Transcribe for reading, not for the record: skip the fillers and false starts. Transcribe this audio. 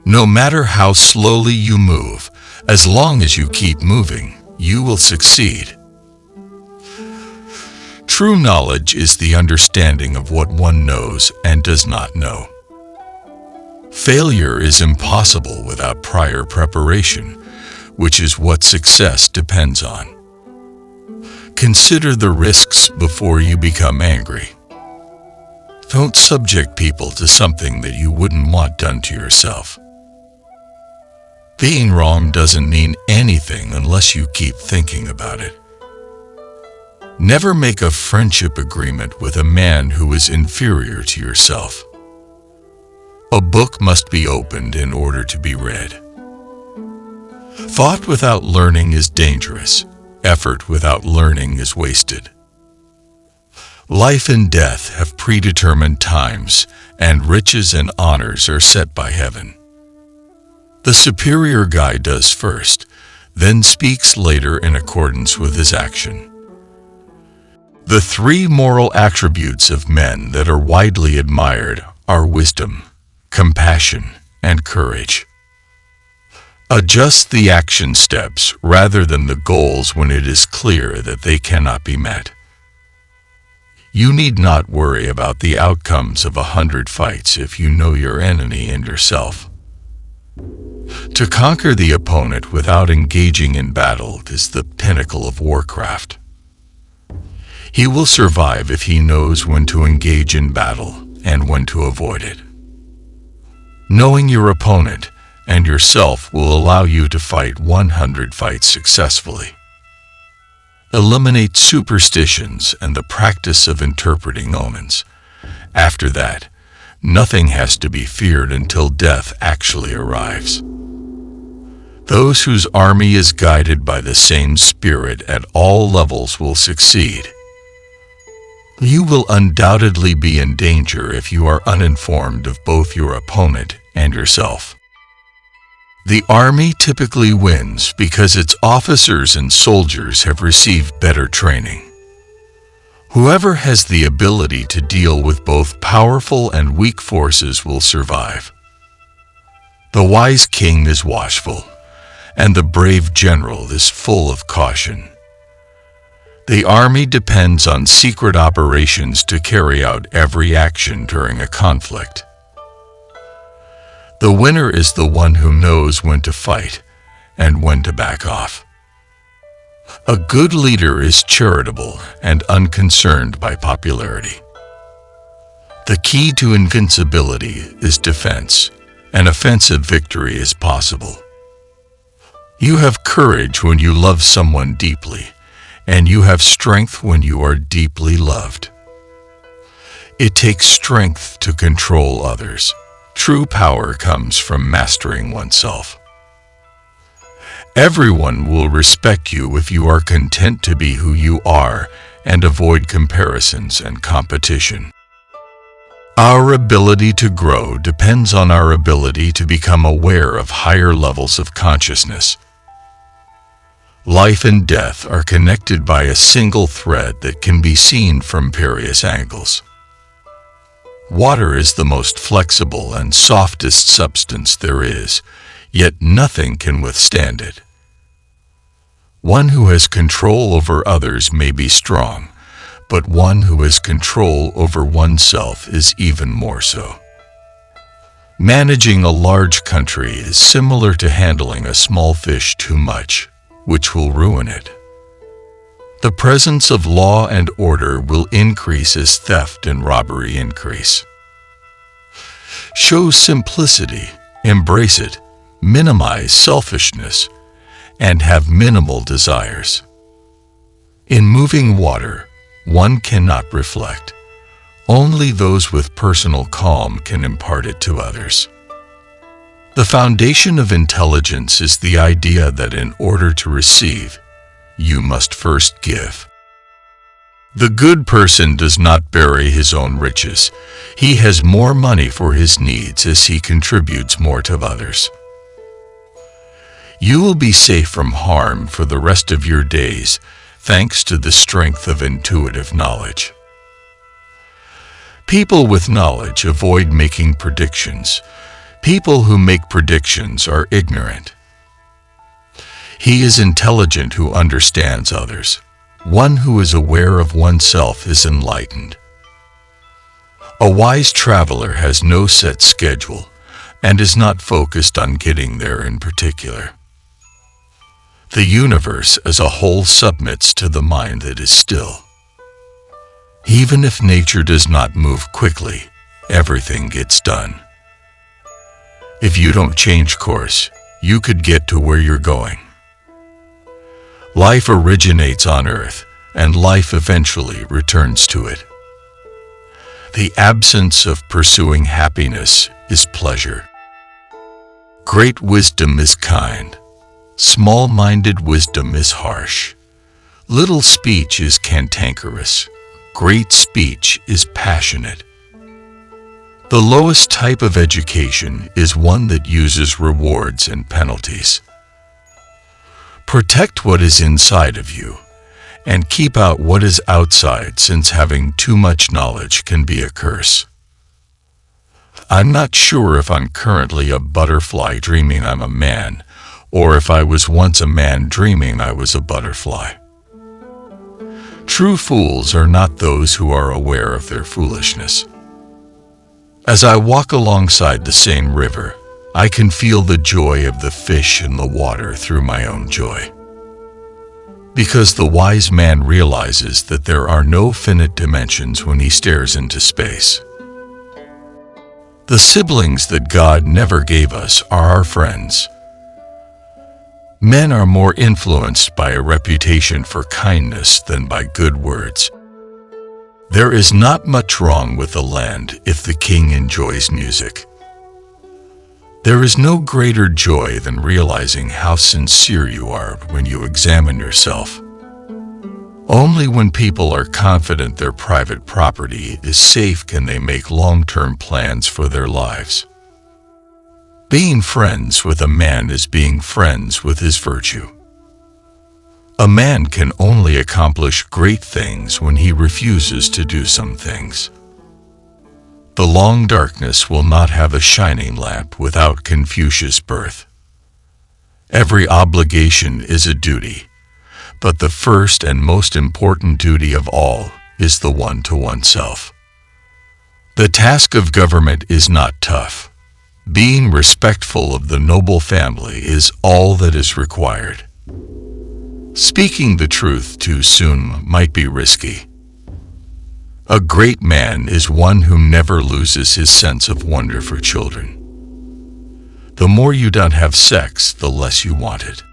No matter how slowly you move, as long as you keep moving, you will succeed. True knowledge is the understanding of what one knows and does not know. Failure is impossible without prior preparation, which is what success depends on. Consider the risks before you become angry. Don't subject people to something that you wouldn't want done to yourself. Being wrong doesn't mean anything unless you keep thinking about it. Never make a friendship agreement with a man who is inferior to yourself. A book must be opened in order to be read. Thought without learning is dangerous. Effort without learning is wasted. Life and death have predetermined times, and riches and honors are set by heaven. The superior guy does first, then speaks later in accordance with his action. The three moral attributes of men that are widely admired are wisdom, compassion, and courage. Adjust the action steps rather than the goals when it is clear that they cannot be met. You need not worry about the outcomes of 100 fights if you know your enemy and yourself. To conquer the opponent without engaging in battle is the pinnacle of warcraft. He will survive if he knows when to engage in battle and when to avoid it. Knowing your opponent and yourself will allow you to fight 100 fights successfully. Eliminate superstitions and the practice of interpreting omens. After that, nothing has to be feared until death actually arrives. Those whose army is guided by the same spirit at all levels will succeed. You will undoubtedly be in danger if you are uninformed of both your opponent and yourself. The army typically wins because its officers and soldiers have received better training. Whoever has the ability to deal with both powerful and weak forces will survive. The wise king is watchful, and the brave general is full of caution. The army depends on secret operations to carry out every action during a conflict. The winner is the one who knows when to fight and when to back off. A good leader is charitable and unconcerned by popularity. The key to invincibility is defense. An offensive victory is possible. You have courage when you love someone deeply, and you have strength when you are deeply loved. It takes strength to control others. True power comes from mastering oneself. Everyone will respect you if you are content to be who you are and avoid comparisons and competition. Our ability to grow depends on our ability to become aware of higher levels of consciousness. Life and death are connected by a single thread that can be seen from various angles. Water is the most flexible and softest substance there is, yet nothing can withstand it. One who has control over others may be strong, but one who has control over oneself is even more so. Managing a large country is similar to handling a small fish too much, which will ruin it. The presence of law and order will increase as theft and robbery increase. Show simplicity, embrace it, minimize selfishness, and have minimal desires. In moving water, one cannot reflect. Only those with personal calm can impart it to others. The foundation of intelligence is the idea that in order to receive, you must first give. The good person does not bury his own riches. He has more money for his needs as he contributes more to others. You will be safe from harm for the rest of your days, thanks to the strength of intuitive knowledge. People with knowledge avoid making predictions People who make predictions are ignorant. He is intelligent who understands others. One who is aware of oneself is enlightened. A wise traveler has no set schedule and is not focused on getting there in particular. The universe as a whole submits to the mind that is still. Even if nature does not move quickly, everything gets done. If you don't change course, you could get to where you're going. Life originates on earth, and life eventually returns to it. The absence of pursuing happiness is pleasure. Great wisdom is kind. Small-minded wisdom is harsh. Little speech is cantankerous. Great speech is passionate. The lowest type of education is one that uses rewards and penalties. Protect what is inside of you, and keep out what is outside, since having too much knowledge can be a curse. I'm not sure if I'm currently a butterfly dreaming I'm a man, or if I was once a man dreaming I was a butterfly. True fools are not those who are aware of their foolishness. As I walk alongside the same river, I can feel the joy of the fish in the water through my own joy. Because the wise man realizes that there are no finite dimensions when he stares into space. The siblings that God never gave us are our friends. Men are more influenced by a reputation for kindness than by good words. There is not much wrong with the land if the king enjoys music. There is no greater joy than realizing how sincere you are when you examine yourself. Only when people are confident their private property is safe can they make long-term plans for their lives. Being friends with a man is being friends with his virtue. A man can only accomplish great things when he refuses to do some things. The long darkness will not have a shining lamp without Confucius' birth. Every obligation is a duty, but the first and most important duty of all is the one to oneself. The task of government is not tough. Being respectful of the noble family is all that is required. Speaking the truth too soon might be risky. A great man is one who never loses his sense of wonder for children. The more you don't have sex, the less you want it.